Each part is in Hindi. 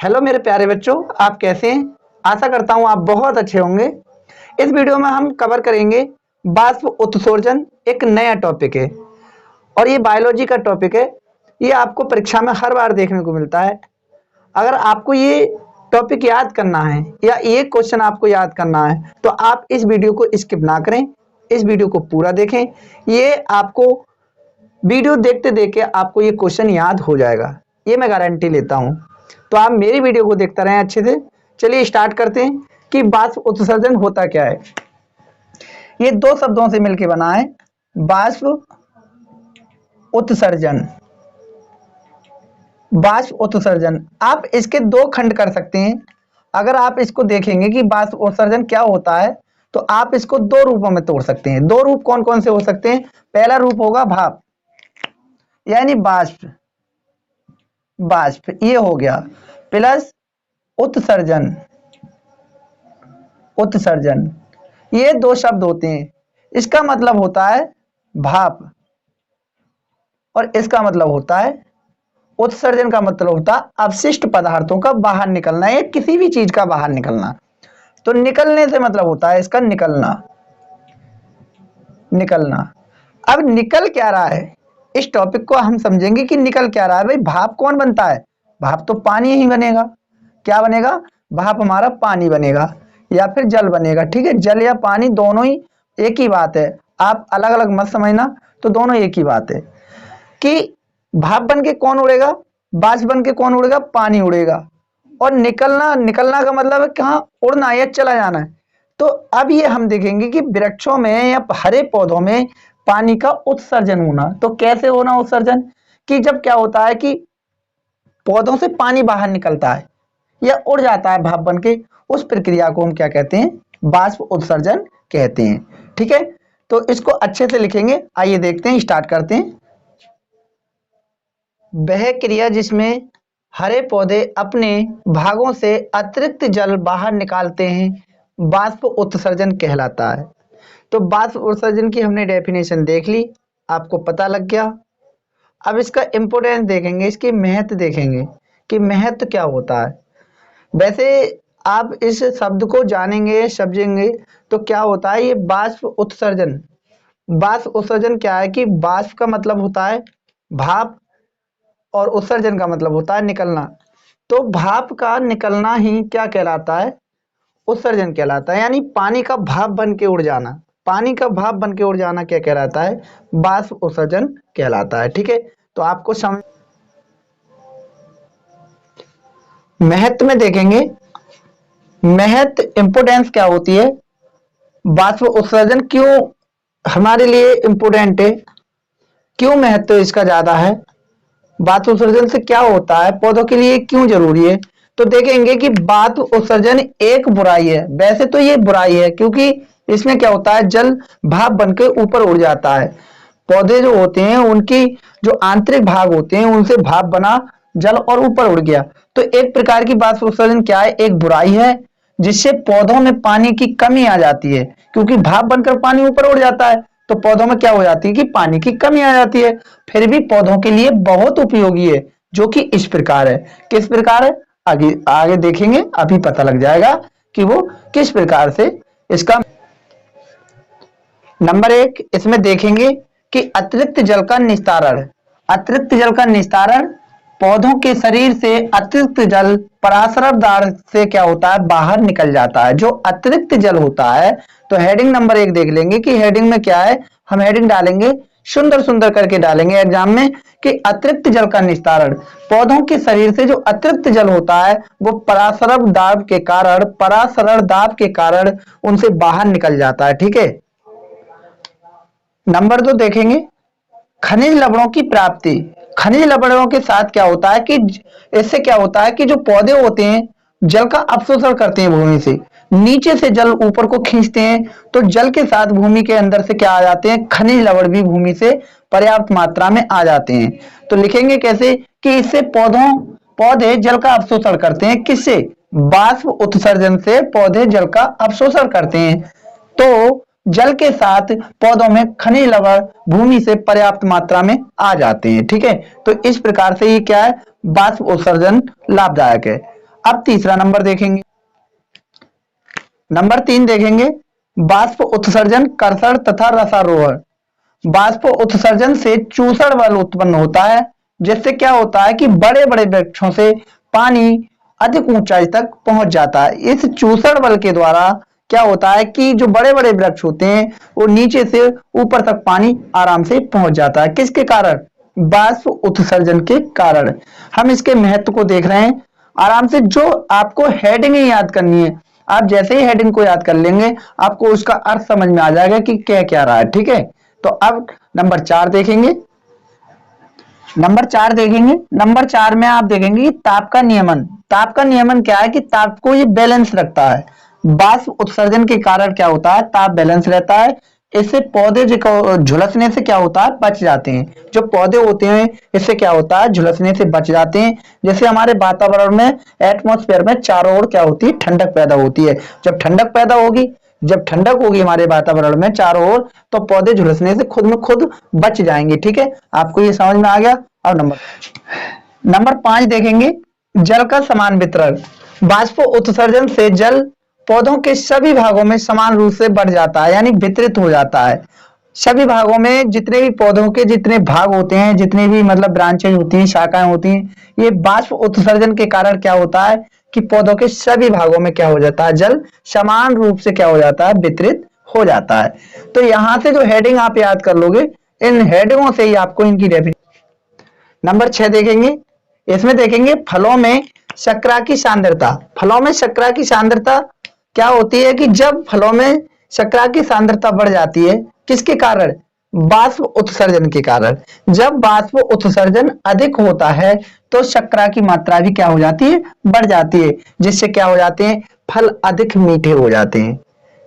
हेलो मेरे प्यारे बच्चों, आप कैसे हैं? आशा करता हूं आप बहुत अच्छे होंगे। इस वीडियो में हम कवर करेंगे बाष्प उत्सर्जन। एक नया टॉपिक है और ये बायोलॉजी का टॉपिक है। ये आपको परीक्षा में हर बार देखने को मिलता है। अगर आपको ये टॉपिक याद करना है या ये क्वेश्चन आपको याद करना है तो आप इस वीडियो को स्किप ना करें, इस वीडियो को पूरा देखें। ये आपको वीडियो देखते देखते आपको ये क्वेश्चन याद हो जाएगा, ये मैं गारंटी लेता हूँ। तो आप मेरी वीडियो को देखते रहें अच्छे से। चलिए स्टार्ट करते हैं कि बाष्प उत्सर्जन होता क्या है। ये दो शब्दों से मिलकर बना है, बाष्प उत्सर्जन। बाष्प उत्सर्जन आप इसके दो खंड कर सकते हैं। अगर आप इसको देखेंगे कि बाष्प उत्सर्जन क्या होता है तो आप इसको दो रूपों में तोड़ सकते हैं। दो रूप कौन कौन से हो सकते हैं? पहला रूप होगा भाप यानी बाष्प, बाष्प ये हो गया, प्लस उत्सर्जन, उत्सर्जन। ये दो शब्द होते हैं। इसका मतलब होता है भाप और इसका मतलब होता है उत्सर्जन। का मतलब होता है अवशिष्ट पदार्थों का बाहर निकलना या किसी भी चीज का बाहर निकलना। तो निकलने से मतलब होता है इसका निकलना, निकलना। अब निकल क्या रहा है, इस टॉपिक को हम समझेंगे कि निकल क्या रहा है। भाई भाप कौन बनता है? भाप तो पानी ही बनेगा। क्या बनेगा? भाप हमारा पानी बनेगा या फिर जल बनेगा। ठीक है, जल या पानी दोनों ही एक ही बात है, आप अलग अलग मत समझना। तो दोनों एक ही बात है कि भाप बन के कौन उड़ेगा? बाष्प बन के कौन उड़ेगा? पानी उड़ेगा। और निकलना, निकलना का मतलब है कहाँ? उड़ना या चला जाना है। तो अब ये हम देखेंगे कि वृक्षों में या हरे पौधों में पानी का उत्सर्जन होना। तो कैसे होना उत्सर्जन? कि जब क्या होता है कि पौधों से पानी बाहर निकलता है या उड़ जाता है भाप बन के, उस प्रक्रिया को हम क्या कहते हैं? बाष्प उत्सर्जन कहते हैं। ठीक है, तो इसको अच्छे से लिखेंगे। आइए देखते हैं, स्टार्ट करते हैं। वह क्रिया जिसमें हरे पौधे अपने भागों से अतिरिक्त जल बाहर निकालते हैं बाष्प उत्सर्जन कहलाता है। तो बाष्प उत्सर्जन की हमने डेफिनेशन देख ली, आपको पता लग गया। अब इसका इंपोर्टेंस देखेंगे, इसकी महत्व देखेंगे कि महत्व क्या होता है। वैसे आप इस शब्द को जानेंगे समझेंगे तो क्या होता है ये बाष्प उत्सर्जन। बाष्प उत्सर्जन क्या है कि बाष्प का मतलब होता है भाप और उत्सर्जन का मतलब होता है निकलना। तो भाप का निकलना ही क्या कहलाता है? उत्सर्जन कहलाता है। यानी पानी का भाप बन के उड़ जाना, पानी का भाप बन के उड़ जाना क्या कहलाता है? बाष्प उत्सर्जन कहलाता है। ठीक है, तो आपको समझ महत्व में देखेंगे। महत्व इंपोर्टेंस क्या होती है? बाष्प उत्सर्जन क्यों हमारे लिए इंपोर्टेंट है, क्यों महत्व इसका ज्यादा है, बाष्प उत्सर्जन से क्या होता है, पौधों के लिए क्यों जरूरी है। तो देखेंगे कि बाष्प उत्सर्जन एक बुराई है। वैसे तो ये बुराई है क्योंकि इसमें क्या होता है, जल भाप बनकर ऊपर उड़ जाता है। पौधे जो होते हैं उनकी जो आंतरिक भाग होते हैं उनसे भाप बना जल और ऊपर उड़ गया। तो एक प्रकार की बाष्प उत्सर्जन क्या है? एक बुराई है जिससे पौधों में पानी की कमी आ जाती है। क्योंकि भाप बनकर पानी ऊपर उड़ जाता है तो पौधों में क्या हो जाती है कि पानी की कमी आ जाती है। फिर भी पौधों के लिए बहुत उपयोगी है, जो कि इस प्रकार है। किस प्रकार है? आगे आगे देखेंगे, अभी पता लग जाएगा कि वो किस प्रकार से। इसका नंबर एक इसमें देखेंगे कि अतिरिक्त जल का निस्तारण। अतिरिक्त जल का निस्तारण, पौधों के शरीर से अतिरिक्त जल पराशरव द्वार से क्या होता है? बाहर निकल जाता है। जो अतिरिक्त जल होता है, तो हेडिंग नंबर एक देख लेंगे कि हेडिंग में क्या है। हम हेडिंग डालेंगे, सुंदर सुंदर करके डालेंगे एग्जाम में कि अतिरिक्त जल का निस्तारण। पौधों के शरीर से जो अतिरिक्त जल होता है वो पराशरव दाब के कारण, पराशरव दाब के कारण उनसे बाहर निकल जाता है। ठीक है, नंबर दो देखेंगे खनिज लवणों की प्राप्ति। खनिज लवणों के साथ क्या होता है कि इससे क्या होता है कि जो पौधे होते हैं जल का अवशोषण करते हैं भूमि से, नीचे से जल ऊपर को खींचते हैं। तो जल के साथ भूमि के अंदर से क्या आ जाते हैं? खनिज लवण भी भूमि से पर्याप्त मात्रा में आ जाते हैं। तो लिखेंगे कैसे कि इससे पौधे जल का अवशोषण करते हैं। किससे? बाष्प उत्सर्जन से पौधे जल का अवशोषण करते हैं। तो जल के साथ पौधों में खनिज लवण भूमि से पर्याप्त मात्रा में आ जाते हैं। ठीक है, तो इस प्रकार से ये क्या है? बाष्प उत्सर्जन लाभदायक है। अब तीसरा नंबर देखेंगे। नंबर 3 देखेंगे, बाष्प उत्सर्जन, कर्षण तथा रसारोहण। बाष्प उत्सर्जन से चूसण बल उत्पन्न होता है, जिससे क्या होता है कि बड़े बड़े वृक्षों से पानी अधिक ऊंचाई तक पहुंच जाता है। इस चूसण बल के द्वारा क्या होता है कि जो बड़े बड़े वृक्ष होते हैं वो नीचे से ऊपर तक पानी आराम से पहुंच जाता है। किसके कारण? बाष्प उत्सर्जन के कारण। हम इसके महत्व को देख रहे हैं आराम से। जो आपको हेडिंग ही याद करनी है, आप जैसे ही हेडिंग को याद कर लेंगे आपको उसका अर्थ समझ में आ जाएगा कि क्या रहा है। ठीक है, तो अब नंबर 4 देखेंगे। नंबर 4 देखेंगे। नंबर 4 में आप देखेंगे ताप का नियमन। ताप का नियमन क्या है कि ताप को ये बैलेंस रखता है। बाष्प उत्सर्जन के कारण क्या होता है, ताप बैलेंस रहता है। इससे पौधे जो झुलसने से क्या होता है, बच जाते हैं। जो पौधे होते हैं इससे क्या होता है, झुलसने से बच जाते हैं। जैसे हमारे वातावरण में, एटमॉस्फेयर में चारों ओर क्या होती है, ठंडक पैदा होती है। जब ठंडक पैदा होगी, जब ठंडक होगी हमारे वातावरण में चारों ओर, तो पौधे झुलसने से खुद में खुद बच जाएंगे। ठीक है, आपको ये समझ में आ गया। अब नंबर 5 देखेंगे, जल का समान वितरण। बाष्प उत्सर्जन से जल पौधों के सभी भागों में समान रूप से बढ़ जाता है, यानी वितरित हो जाता है। सभी भागों में जितने भी पौधों के जितने भाग होते हैं, जितने भी मतलब ब्रांचेज होती हैं, शाखाएं होती हैं, ये बाष्प उत्सर्जन के कारण क्या होता है कि पौधों के सभी भागों में क्या हो जाता है, जल समान रूप से क्या हो जाता है, वितरित हो जाता है। तो यहां से जो हेडिंग आप याद कर लोगे, इन हेडिंगों से ही आपको इनकी डेफिनेशन। नंबर 6 देखेंगे। इसमें देखेंगे फलों में शर्करा की सांद्रता। फलों में शर्करा की सांद्रता क्या होती है कि जब फलों में शर्करा की सांद्रता बढ़ जाती है, किसके कारण? बाष्प उत्सर्जन के कारण। जब बाष्प उत्सर्जन अधिक होता है तो शर्करा की मात्रा भी क्या हो जाती है, बढ़ जाती है, जिससे क्या हो जाते हैं, फल अधिक मीठे हो जाते हैं।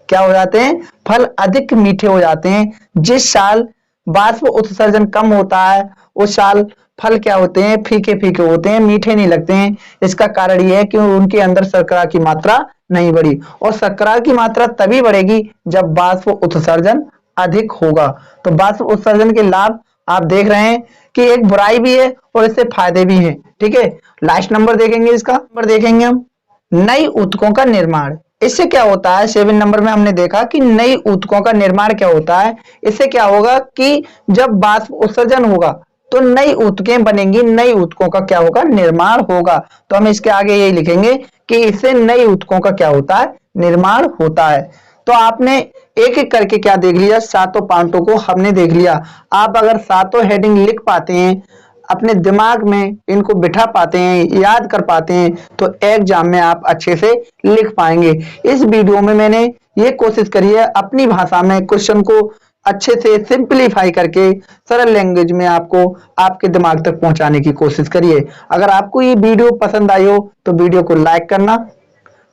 क्या हो जाते हैं? फल अधिक मीठे हो जाते हैं। जिस साल बाष्प उत्सर्जन कम होता है उस साल फल क्या होते हैं, फीके फीके होते हैं, मीठे नहीं लगते हैं। इसका कारण यह है कि उनके अंदर शर्करा की मात्रा नहीं बढ़ी, और शर्करा की मात्रा तभी बढ़ेगी जब बाष्प उत्सर्जन अधिक होगा। तो बाष्प उत्सर्जन के लाभ आप देख रहे हैं कि एक बुराई भी है और इससे फायदे भी हैं। ठीक है, लास्ट नंबर देखेंगे। इसका नंबर देखेंगे हम, नई ऊतकों का निर्माण। इससे क्या होता है, 7 नंबर में हमने देखा कि नई ऊतकों का निर्माण क्या होता है। इससे क्या होगा कि जब बाष्प उत्सर्जन होगा तो नई ऊतकें बनेंगी, नई ऊतकों का क्या होगा, निर्माण होगा। तो हम इसके आगे यही लिखेंगे कि इससे नई ऊतकों का क्या होता है, निर्माण होता है। तो आपने एक एक करके क्या देख लिया, सातों पॉइंटों को हमने देख लिया। आप अगर सातों हेडिंग लिख पाते हैं, अपने दिमाग में इनको बिठा पाते हैं, याद कर पाते हैं, तो एग्जाम में आप अच्छे से लिख पाएंगे। इस वीडियो में मैंने ये कोशिश करी है अपनी भाषा में क्वेश्चन को अच्छे से सिंपलीफाई करके सरल लैंग्वेज में आपको आपके दिमाग तक पहुंचाने की कोशिश करिए। अगर आपको ये वीडियो पसंद आई हो तो वीडियो को लाइक करना।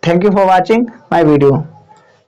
Thank you for watching my video.